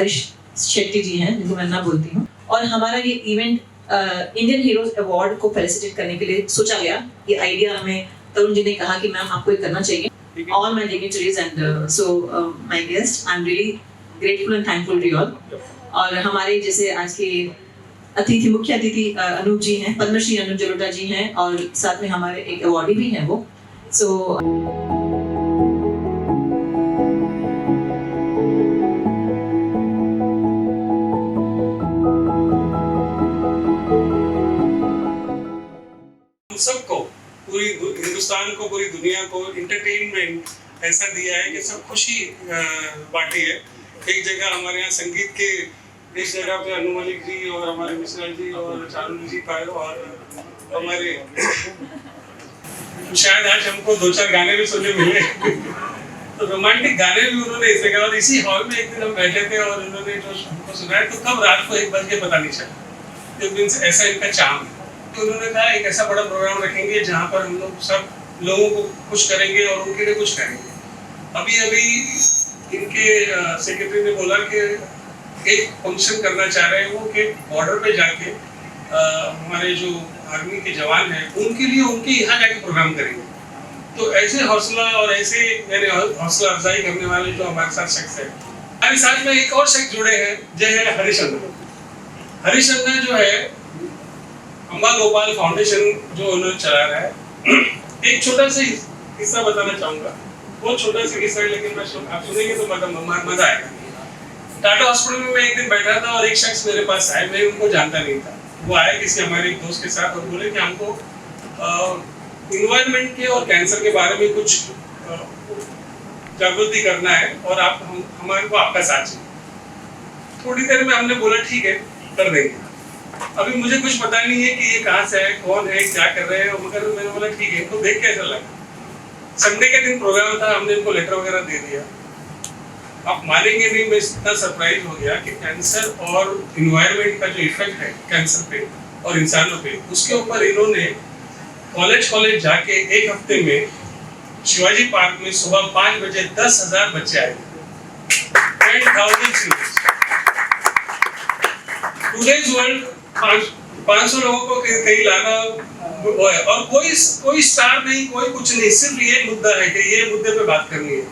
हरीश शेट्टी जी हैं, जिनको मैं ना बोलती हूँ। और हमारा ये इवेंट इंडियन हीरोज अवार्ड को फेलिसिटेट करने के लिए सोचा गया। ये आइडिया हमें तरुण जी ने कहा कि मैम आपको ये करना चाहिए। All my dignitaries and my guests, I'm really grateful and thankful to you all. और हमारे जैसे आज के मुख्य अतिथि अनूप जी हैं, पद्मश्री अनूप जलोटा जी हैं, और साथ में हमारे एक अवार्डी भी हैं वो। सबको, पूरी हिंदुस्तान को, पूरी दुनिया को एंटरटेनमेंट ऐसा दिया है कि सब खुशी बांटी है। एक जगह हमारे यहाँ संगीत के, इस जगह पे अनु मलिक जी और हमारे मिश्रा जी और चारुल जी पाए, और हमारे शायद आज हमको 2-4 गाने भी सुनने मिले। तो रोमांटिक गाने भी उन्होंने इस जगह, और इसी हॉल में एक दिन हम बैठे थे और उन्होंने जो हमको सुनाया, तो कब रात को 1 बज के पता नहीं चला। तो मीन्स ऐसा इनका चार्म है। तो उन्होंने कहा एक ऐसा बड़ा प्रोग्राम रखेंगे जहाँ पर हम लोग सब लोगों को खुश करेंगे और उनके लिए कुछ करेंगे। अभी इनके सेक्रेटरी ने बोला कि एक फंक्शन करना चाह रहे हैं वो, कि बॉर्डर पे जाके हमारे जो आर्मी के जवान हैं उनके लिए, उनके यहाँ जाके प्रोग्राम करेंगे। तो ऐसे हौसला और ऐसे यानी हौसला अफजाई करने वाले जो हमारे साथ शख्स है, हमारे साथ में एक और शख्स जुड़े हैं, जो है हरीश अन्ना। हरीश अन्ना जो है अम्बा गोपाल फाउंडेशन जो उन्होंने चला रहा है। एक छोटा सा किस्सा बताना चाहूँगा, बहुत छोटा सा किस्सा है, लेकिन आप सुनेंगे तो मजा आएगा। टाटा हॉस्पिटल में मैं एक दिन बैठा था और एक शख्स मेरे पास आए, मैं उनको जानता नहीं था। वो आए किसी हमारे एक दोस्त के साथ और बोले कि हमको इन्वायरमेंट के और कैंसर के बारे में कुछ जागृति करना है और हमारे को आपका साथ चाहिए। थोड़ी देर में हमने बोला ठीक है, कर देंगे। अभी मुझे कुछ पता नहीं है कि ये कहाँ से है, कौन है, क्या कर रहे हैं, मगर मैंने बोला ठीक है। इनको देख के ऐसा लगा। संडे के दिन प्रोग्राम था, हमने इनको लेटर वगैरह दे दिया। आप मानेंगे नहीं, मैं इतना सरप्राइज हो गया कि कैंसर और इन्वायरमेंट का जो इफेक्ट है कैंसर पे और इंसानों पे, उसके ऊपर इन्होंने कॉलेज जाके 1 हफ्ते में शिवाजी पार्क में सुबह 5 बजे 10,000 बच्चे आए। 10,000 students। Today's world 500 लोगों को कहीं लाना वो है, और कोई स्टार नहीं, कोई कुछ नहीं, सिर्फ ये मुद्दा है कि ये मुद्दे पे बात करनी है।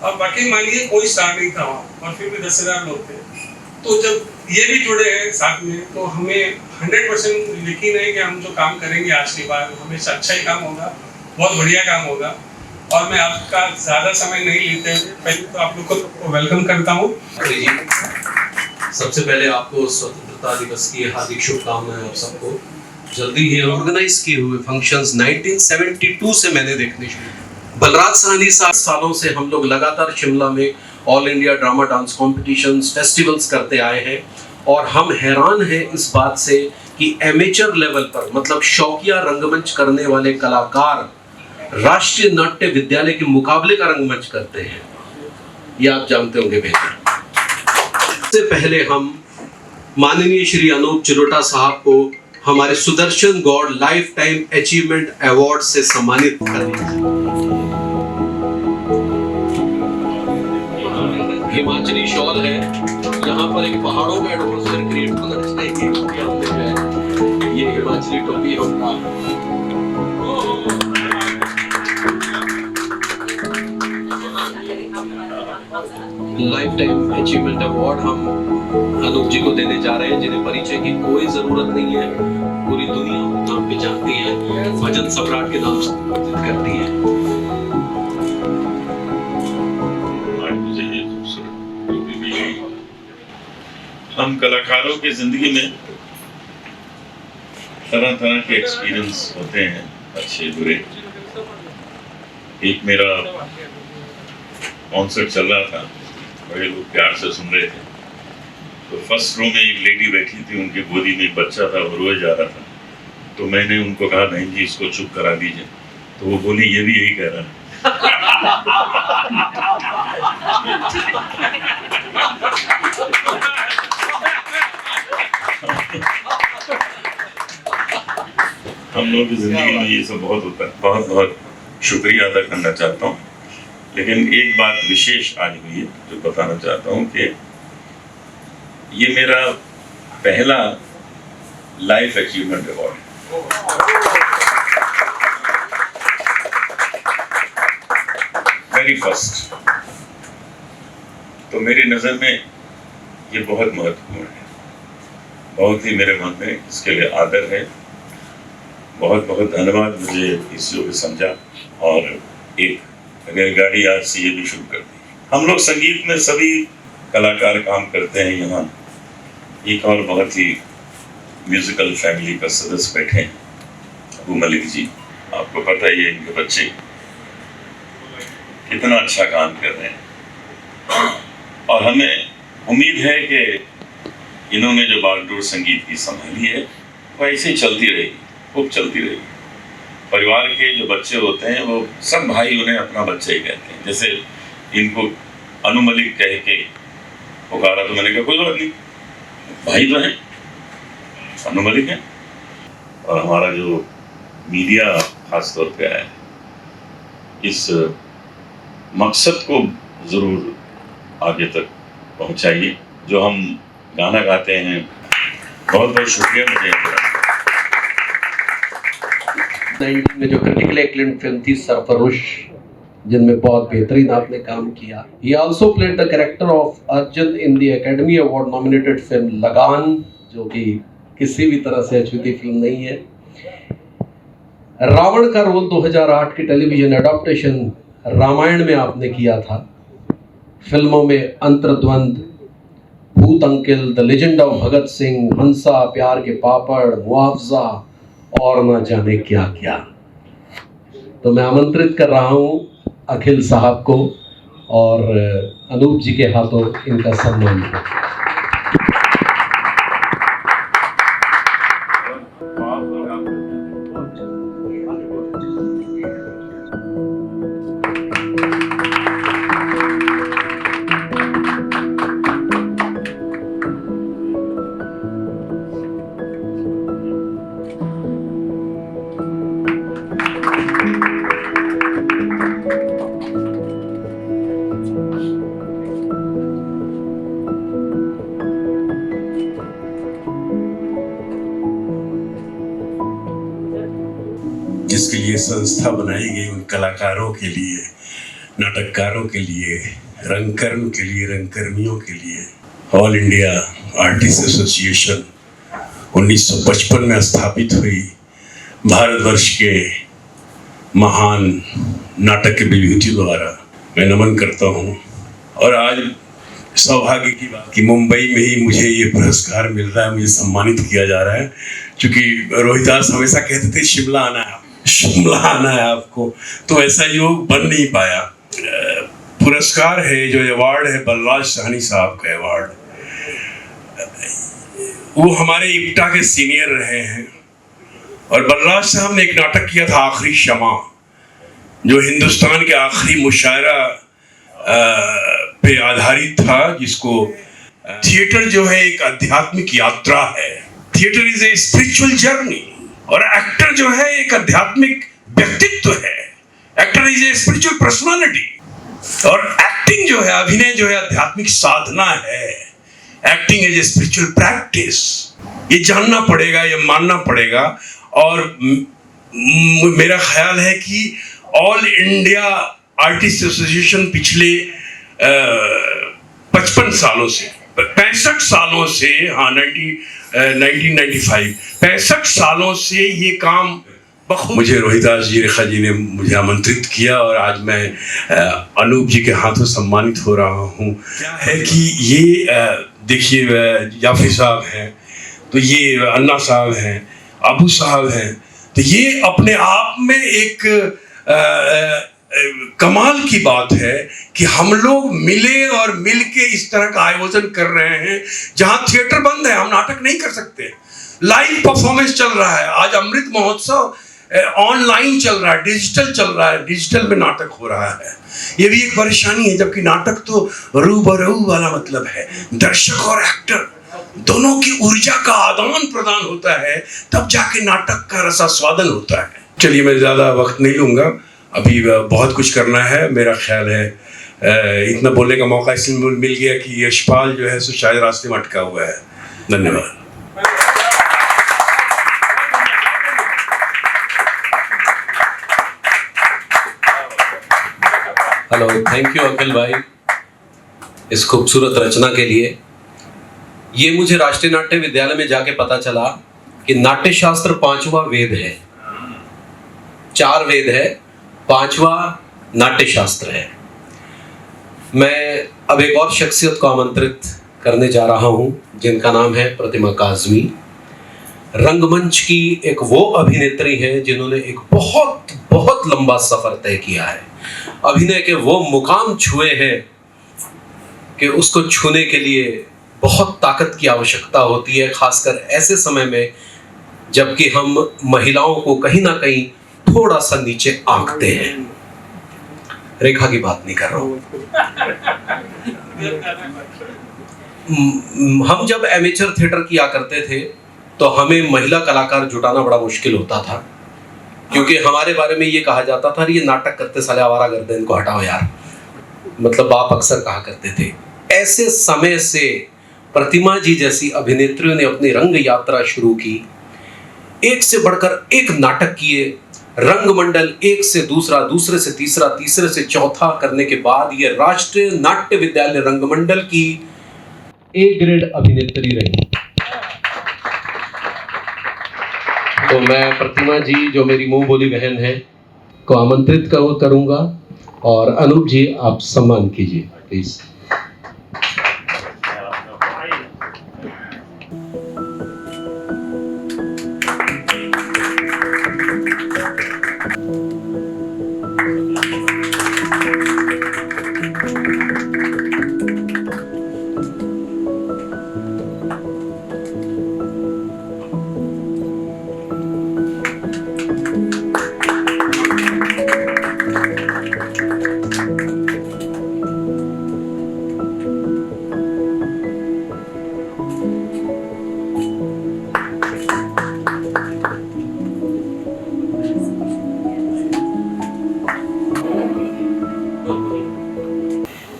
और बाकी मानिए कोई स्टार नहीं था वहाँ, और फिर भी 10,000 लोग थे। तो जब ये भी जुड़े हैं साथ में, तो हमें 100% यकीन है कि हम जो काम करेंगे आज के बाद हमेशा अच्छा ही काम होगा, बहुत बढ़िया काम होगा। और मैं आपका ज़्यादा समय नहीं लेते हुए पहले तो आप लोग को वेलकम करता हूँ। सबसे पहले आपको स्वतंत्रता दिवस की हार्दिक शुभकामनाएं। आप सबको जल्दी ही ऑर्गेनाइज किए हुए फंक्शंस 1972 से मैंने देखने शुरू। बलराज साहनी 7 सालों से हम लोग लगातार शिमला में all India drama dance competitions, festivals करते आए हैं, और हम हैरान हैं इस बात से कि एमेचर लेवल पर, मतलब शौकिया रंगमंच करने वाले कलाकार राष्ट्रीय नाट्य विद्यालय के मुकाबले का रंगमंच करते हैं। ये आप जानते होंगे बेहतर। इससे पहले हम माननीय श्री अनूप जलोटा साहब को हमारे Sudarshan Gaur lifetime achievement award से सम्मानित करेंगे। हिमाचली शॉल है, यहाँ पर एक पहाड़ों में एटमॉस्फेयर क्रिएट होना चाहिए। ये हिमाचली टोपी होगा। लाइफ टाइम अचीवमेंट अवार्ड हम अनूप जी को देने जा रहे हैं, जिन्हें परिचय की कोई जरूरत नहीं है। पूरी दुनिया उनके नाम पे जानती है, भजन सम्राट के नाम से करती है। हम कलाकारों की जिंदगी में तरह तरह के एक्सपीरियंस होते हैं, अच्छे बुरे। एक मेरा कॉन्सर्ट चल रहा था, बड़े लोग प्यार से सुन रहे थे, तो फर्स्ट रो में एक लेडी बैठी थी, उनके गोदी में एक बच्चा था, वो रोए जा रहा था। तो मैंने उनको कहा बहन जी इसको चुप करा दीजिए, तो वो बोली ये भी यही कह रहा है। हम लोग की जिंदगी में ये सब बहुत होता है। बहुत बहुत शुक्रिया अदा करना चाहता हूँ। लेकिन एक बात विशेष आज हुई है जो बताना चाहता हूँ कि ये मेरा पहला लाइफ अचीवमेंट अवार्ड है, वेरी फर्स्ट। तो मेरी नज़र में ये बहुत महत्वपूर्ण है, बहुत ही मेरे मन में इसके लिए आदर है। बहुत बहुत धन्यवाद मुझे इस योग्य समझा और एक रेलगाड़ी आज से ये भी शुरू कर दी। हम लोग संगीत में सभी कलाकार काम करते हैं। यहाँ एक और बहुत ही म्यूजिकल फैमिली का सदस्य बैठे हैं, अबू मलिक जी। आपको पता ही है इनके बच्चे कितना अच्छा काम कर रहे हैं और हमें उम्मीद है कि इन्होंने जो बागडोर संगीत की संभाली है वो ऐसे ही चलती रहेगी, खूब चलती रहेगी। परिवार के जो बच्चे होते हैं वो सब भाई उन्हें अपना बच्चा ही कहते हैं। जैसे इनको अनु मलिक कह के पुकारा तो मैंने कहा कोई बात नहीं, भाई तो हैं, अनु मलिक है। और हमारा जो मीडिया खास तौर पे आया है, इस मकसद को ज़रूर आगे तक पहुंचाइए। जो हम गाना गाते हैं, बहुत बहुत शुक्रिया। मुझे 19 में जो क्रिटिकली एक्लेम्ड फिल्म थी सरफरोश, जिनमें बहुत बेहतरीन आपने काम किया। He also played the character of Arjun in the Academy Award nominated film लगान, जो कि किसी भी तरह से अछूती फिल्म नहीं है। रावण का रोल 2008 की टेलीविजन एडॉप्टेशन रामायण में आपने किया था। फिल्मों में अंतर्द्वंद, भूत uncle, the legend of Bhagat Singh, हंसा, प्यार के पापड़, मुआवजा और न जाने क्या क्या। तो मैं आमंत्रित कर रहा हूं अखिल साहब को और अनूप जी के हाथों इनका सम्मान। जिसके लिए संस्था बनाई गई, उन कलाकारों के लिए, नाटककारों के लिए, रंगकर्म के लिए, रंगकर्मियों के लिए। ऑल इंडिया आर्टिस्ट एसोसिएशन 1955 में स्थापित हुई, भारतवर्ष के महान नाटक के विभूति द्वारा मैं नमन करता हूँ। और आज सौभाग्य की बात कि मुंबई में ही मुझे ये पुरस्कार मिल रहा है, मुझे सम्मानित किया जा रहा है। क्योंकि रोहिदास हमेशा कहते थे शिमला आना है, शिमला आना है आपको, तो ऐसा योग बन नहीं पाया। पुरस्कार है, जो अवार्ड है बलराज साहनी साहब का अवार्ड, वो हमारे इप्टा के सीनियर रहे हैं। और बलराज साहब ने एक नाटक किया था आखिरी क्षमा, जो हिंदुस्तान के आखिरी मुशायरा पे आधारित था, जिसको थिएटर जो है एक आध्यात्मिक यात्रा है। Theatre is a spiritual journey और एक्टर जो है एक आध्यात्मिक व्यक्तित्व है। Actor is a spiritual personality और एक्टिंग जो है, अभिनय जो है आध्यात्मिक साधना है। Acting is a spiritual practice. ये जानना पड़ेगा, ये मानना पड़ेगा। और मेरा ख्याल है कि ऑल इंडिया आर्टिस्ट एसोसिएशन पिछले 55 सालों से, 65 सालों से, हाँ 1995 65 सालों से ये काम मुझे रोहिदास जी, रेखा जी ने मुझे आमंत्रित किया और आज मैं अनूप जी के हाथों सम्मानित हो रहा हूँ। क्या है कि ये देखिए, जाफरी साहब हैं, तो ये अन्ना साहब हैं, अबू साहब हैं, तो ये अपने आप में एक कमाल की बात है कि हम लोग मिले और मिल के इस तरह का आयोजन कर रहे हैं। जहाँ थिएटर बंद है, हम नाटक नहीं कर सकते, लाइव परफॉर्मेंस चल रहा है। आज अमृत महोत्सव ऑनलाइन चल रहा है, डिजिटल चल रहा है, डिजिटल में नाटक हो रहा है। ये भी एक परेशानी है, जबकि नाटक तो रूबरू वाला मतलब है, दर्शक और एक्टर दोनों की ऊर्जा का आदान प्रदान होता है, तब जाके नाटक का रसास्वादन होता है। चलिए मैं ज़्यादा वक्त नहीं लूँगा अभी बहुत कुछ करना है। मेरा ख्याल है इतना बोलने का मौका इसलिए मिल गया कि यशपाल जो है सो शायद रास्ते में अटका हुआ है। धन्यवाद। हेलो, थैंक यू अखिल भाई इस खूबसूरत रचना के लिए। ये मुझे राष्ट्रीय नाट्य विद्यालय में जाके पता चला कि नाट्य शास्त्र 5वां वेद है। 4 वेद है, 5वां नाट्य शास्त्र है। मैं अब एक और शख्सियत को आमंत्रित करने जा रहा हूं जिनका नाम है प्रतिमा काज़मी। रंगमंच की एक वो अभिनेत्री है जिन्होंने एक बहुत बहुत लंबा सफर तय किया है। अभिनय के वो मुकाम छुए हैं कि उसको छूने के लिए बहुत ताकत की आवश्यकता होती है, खासकर ऐसे समय में जबकि हम महिलाओं को कहीं ना कहीं थोड़ा सा नीचे आंकते हैं। रेखा की बात नहीं कर रहा हूं। हम जब एमेचर थिएटर किया करते थे तो हमें महिला कलाकार जुटाना बड़ा मुश्किल होता था, क्योंकि हमारे बारे में ये कहा जाता था ये नाटक करते साले आवारा गर्दन, इनको हटाओ यार, मतलब बाप अक्सर कहा करते थे। ऐसे समय से प्रतिमा जी जैसी अभिनेत्रियों ने अपनी रंग यात्रा शुरू की। एक से बढ़कर एक नाटक किए, रंगमंडल एक से दूसरा, दूसरे से तीसरा, तीसरे से चौथा करने के बाद ये राष्ट्रीय नाट्य विद्यालय रंगमंडल की A ग्रेड अभिनेत्री रही। तो मैं प्रतिमा जी जो मेरी मुंह बोली बहन है को आमंत्रित करूंगा और अनूप जी आप सम्मान कीजिए प्लीज।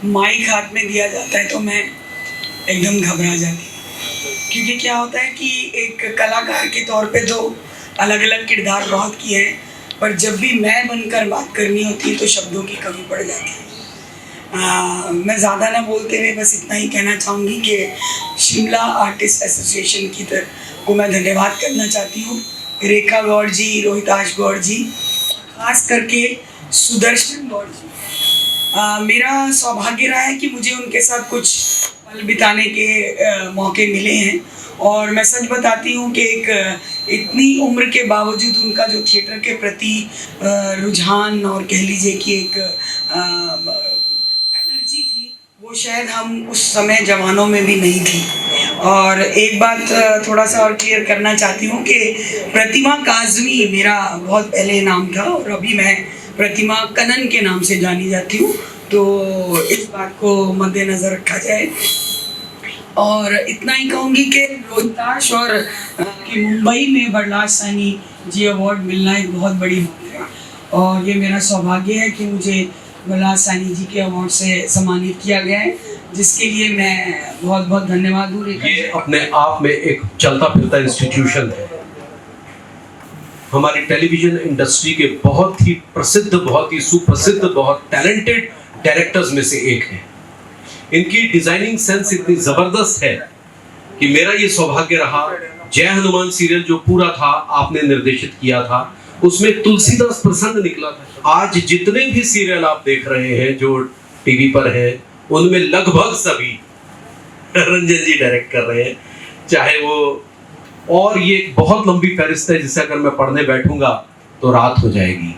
माइक हाथ में दिया जाता है तो मैं एकदम घबरा जाती हूँ, क्योंकि क्या होता है कि एक कलाकार के तौर पे तो अलग अलग किरदार बहुत किए हैं, पर जब भी मैं बनकर बात करनी होती है तो शब्दों की कमी पड़ जाती है। मैं ज़्यादा ना बोलते हुए बस इतना ही कहना चाहूँगी कि शिमला आर्टिस्ट एसोसिएशन की तरफ को मैं धन्यवाद करना चाहती हूँ। रेखा गौड़ जी, रोहिताश गौड़ जी, खास करके सुदर्शन गौड़ जी। मेरा सौभाग्य रहा है कि मुझे उनके साथ कुछ पल बिताने के मौके मिले हैं, और मैं सच बताती हूँ कि एक इतनी उम्र के बावजूद उनका जो थिएटर के प्रति रुझान और कह लीजिए कि एक एनर्जी थी, वो शायद हम उस समय जवानों में भी नहीं थी। और एक बात थोड़ा सा और क्लियर करना चाहती हूँ कि प्रतिमा काज़मी मेरा बहुत पहले नाम था और अभी मैं प्रतिमा कनन के नाम से जानी जाती हूँ, तो इस बात को मद्देनज़र रखा जाए। और इतना ही कहूँगी कि रोहताश और कि मुंबई में बरलाश सानी जी अवार्ड मिलना एक बहुत बड़ी बात है, और ये मेरा सौभाग्य है कि मुझे बरलाश सानी जी के अवार्ड से सम्मानित किया गया है, जिसके लिए मैं बहुत बहुत धन्यवाद दूँ। ये अपने आप में एक चलता फिरता इंस्टीट्यूशन है। हमारी टेलीविजन इंडस्ट्री के बहुत ही प्रसिद्ध, बहुत ही सुप्रसिद्ध, बहुत टैलेंटेड डायरेक्टर्स में से एक हैं। इनकी डिजाइनिंग सेंस इतनी जबरदस्त है कि मेरा ये सौभाग्य रहा, जय हनुमान सीरियल जो पूरा था आपने निर्देशित किया था, उसमें तुलसीदास प्रसंग निकला था। आज जितने भी सीरियल आप देख रहे हैं जो टीवी पर हैं, उनमें लगभग सभी रंजन जी डायरेक्ट कर रहे हैं, चाहे वो, और ये एक बहुत लंबी फहरिस्त है जिसे अगर मैं पढ़ने बैठूंगा तो रात हो जाएगी।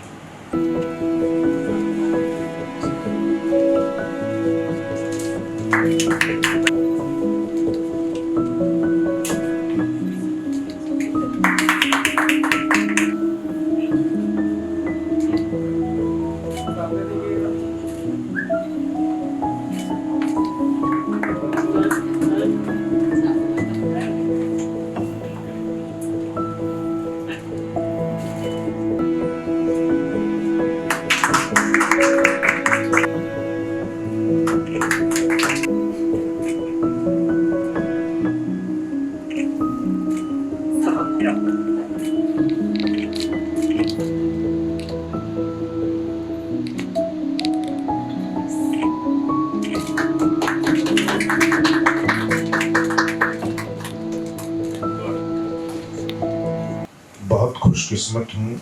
खुशकिस्मत हूँ,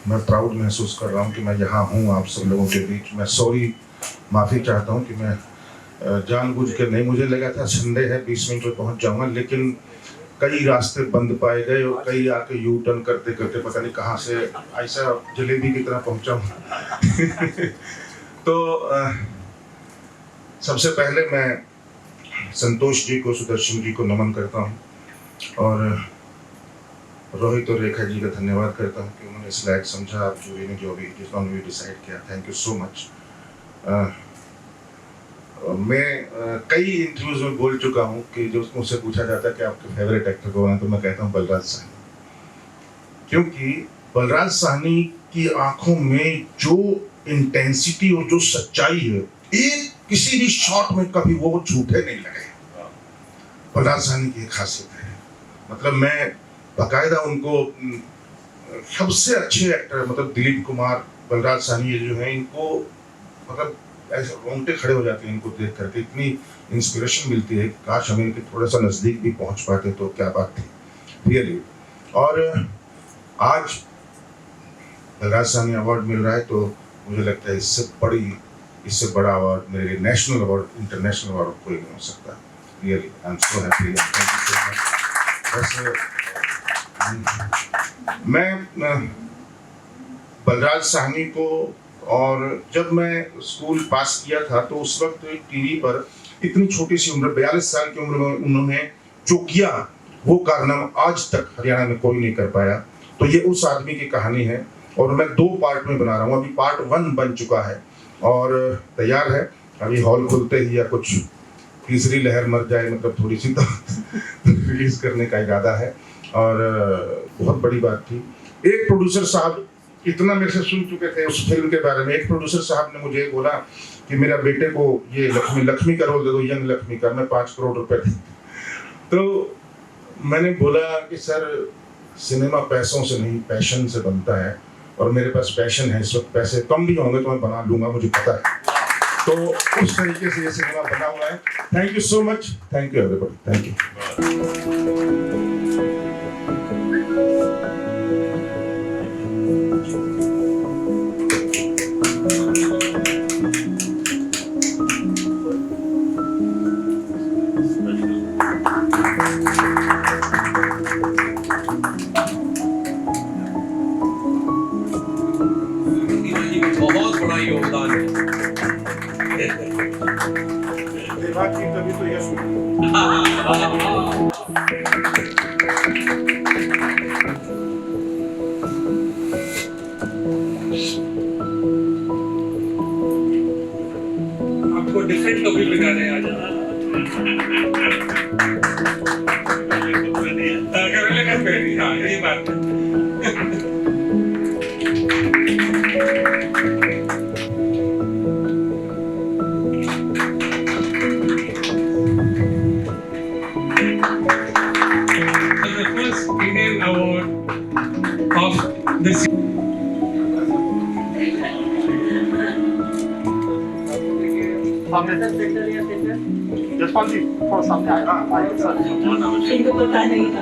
मैं प्राउड महसूस कर रहा हूँ कि मैं यहाँ हूँ आप सब लोगों के बीच। मैं माफ़ी चाहता हूँ कि मैं जानबूझ कर नहीं, मुझे लगा था संडे है 20 मिनट में पहुँच जाऊँगा, लेकिन कई रास्ते बंद पाए गए और कई आके यू टर्न करते करते पता नहीं कहाँ से ऐसा जलेबी की तरह पहुँचा हूँ। तो सबसे पहले मैं संतोष जी को, सुदर्शन जी को नमन करता हूँ और रोहित और रेखा जी का धन्यवाद करता हूँ कि उन्होंने इस लायक समझा आप जूरी ने जो भी जिन्होंने भी डिसाइड किया। Thank you so much. मैं कई इंटरव्यूज में बोल चुका हूँ कि जो मुझसे पूछा जाता है कि आपके फेवरेट एक्टर कौन है, तो मैं कहता हूँ बलराज साहनी, क्योंकि बलराज साहनी की आंखों में जो इंटेंसिटी और जो सच्चाई है, एक किसी भी शॉट में कभी वो झूठे नहीं लगे। बलराज साहनी की खासियत है, मतलब मैं बाकायदा उनको सबसे अच्छे एक्टर मतलब दिलीप कुमार, बलराज साहनी ये जो है, इनको मतलब ऐसे रोंगटे खड़े हो जाते हैं इनको देख करके, इतनी इंस्पिरेशन मिलती है। काश हम इनके थोड़ा सा नज़दीक भी पहुंच पाते तो क्या बात थी रियली। और आज बलराज साहनी अवार्ड मिल रहा है तो मुझे लगता है इससे बड़ा अवार्ड मेरे लिए नेशनल अवार्ड, इंटरनेशनल अवार्ड कोई नहीं हो सकता। Really I am so happy, thank you so much. मैं बलराज साहनी को, और जब मैं स्कूल पास किया था तो उस वक्त टीवी पर इतनी छोटी सी उम्र, 42 साल की उम्र में उन्होंने जो किया वो कारनामा आज तक हरियाणा में कोई नहीं कर पाया। तो ये उस आदमी की कहानी है और मैं 2 पार्ट में बना रहा हूँ। अभी पार्ट 1 बन चुका है और तैयार है, अभी हॉल खुलते ही या कुछ तीसरी लहर मर जाए मतलब थोड़ी सी तो रिलीज करने का इरादा है। और बहुत बड़ी बात थी, एक प्रोड्यूसर साहब इतना मेरे से सुन चुके थे उस फिल्म के बारे में, एक प्रोड्यूसर साहब ने मुझे बोला कि मेरा बेटे को ये लक्ष्मी का रोल दे दो, यंग लक्ष्मी का, मैं 5 करोड़ रुपए दी। तो मैंने बोला कि सर सिनेमा पैसों से नहीं पैशन से बनता है और मेरे पास पैशन है, इस वक्त पैसे कम भी होंगे तो मैं बना लूंगा, मुझे पता है। तो उस तरीके से ये सिनेमा बना हुआ है। Thank you so much, thank you everybody, thank you. बहुत बड़ा योगदान है। तभी तो यश आपको डिफरेंट टॉपिक बना रहे हैं आज। हाँ, यही बात है। The first Indian award of this. Jaspal जी थोड़ा सामने आए सर। इनको पता नहीं था।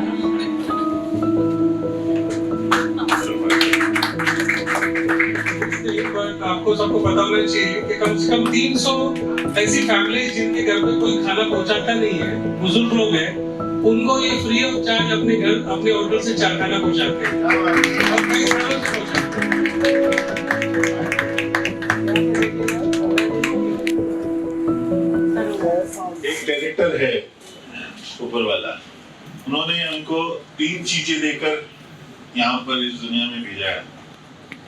आपको सबको पता होना चाहिए कि कम से कम 300 ऐसी फैमिली जिनके घर में कोई खाना पहुंचाता नहीं है, बुजुर्ग लोग हैं, उनको ये फ्री ऑफ चार्ज अपने घर अपने होटल से खाना पहुंचाते हैं और कई सालों से पहुंचाते हैं। एक डायरेक्टर है ऊपर वाला, उन्होंने हमको 3 चीजें देकर यहाँ पर इस दुनिया में भेजा है।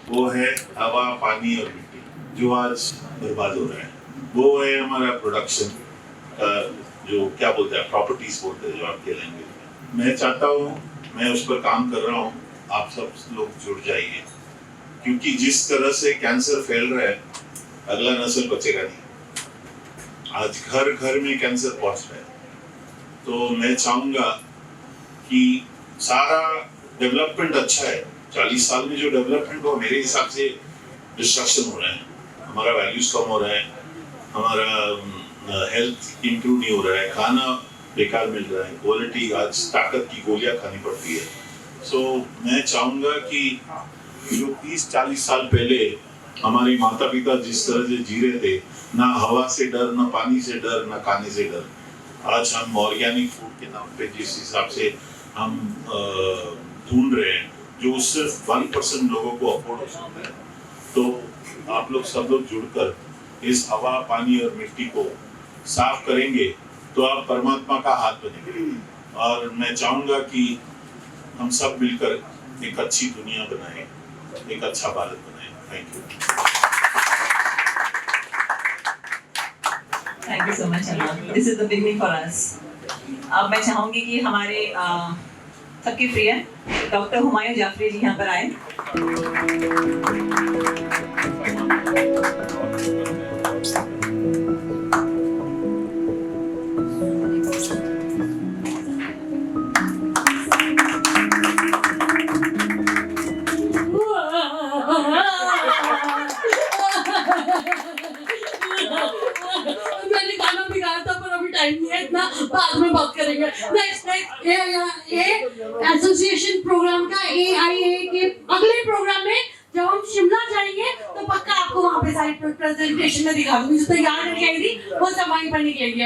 वो है हवा, पानी और मिट्टी, जो आज बर्बाद हो रहा है। वो है हमारा प्रोडक्शन का जो क्या बोलते हैं, प्रॉपर्टीज बोलते हैं जो आपके लैंग्वेज में। मैं चाहता हूँ, मैं उस पर काम कर रहा हूँ, आप सब लोग जुड़ जाइए, क्योंकि जिस तरह से कैंसर फैल रहा है अगला नस्ल बचेगा नहीं। आज घर घर में कैंसर पहुंच रहा है। तो मैं चाहूँगा कि सारा डेवलपमेंट अच्छा है, 40 साल में जो डेवलपमेंट हो, मेरे हिसाब से डिस्ट्रक्शन हो रहा है, हमारा वैल्यूज कम हो रहा है, हमारा हेल्थ इंप्रूव नहीं हो रहा है, खाना बेकार मिल रहा है, क्वालिटी, आज ताकत की गोलियां खानी पड़ती है। सो मैं चाहूँगा कि जो 30-40 साल पहले हमारे माता पिता जिस तरह से जी रहे थे, ना हवा से डर, ना पानी से डर, ना खाने से डर, आज हम ऑर्गेनिक फूड के नाम पे जिस हिसाब से हम ढूंढ रहे हैं, जो सिर्फ 1% लोगों को अफोर्ड हो सकता है, तो आप लोग सब लोग जुड़कर इस हवा, पानी और मिट्टी को साफ करेंगे तो आप परमात्मा का हाथ बनेंगे। और मैं चाहूँगा कि हम सब मिलकर एक अच्छी दुनिया बनाएं, एक अच्छा भारत बनाएं। Thank you. Thank you so much Allah, this is the beginning for us. अब मैं चाहूंगी कि हमारे सबके प्रिय डॉक्टर हुमायूं जाफरी जी यहाँ पर आए। मैंने गाना भी गाया था पर अभी टाइम नहीं है इतना, बाद में बात करेंगे। नेक्स्ट एसोसिएशन प्रोग्राम का AIA के अगले प्रोग्राम में जब हम शिमला जाएंगे तो पक्का आपको वहाँ पे साइड पर प्रेजेंटेशन में दिखा दूंगी। जो तैयार करके आई थी वो सब वहीं पर निकलेगी।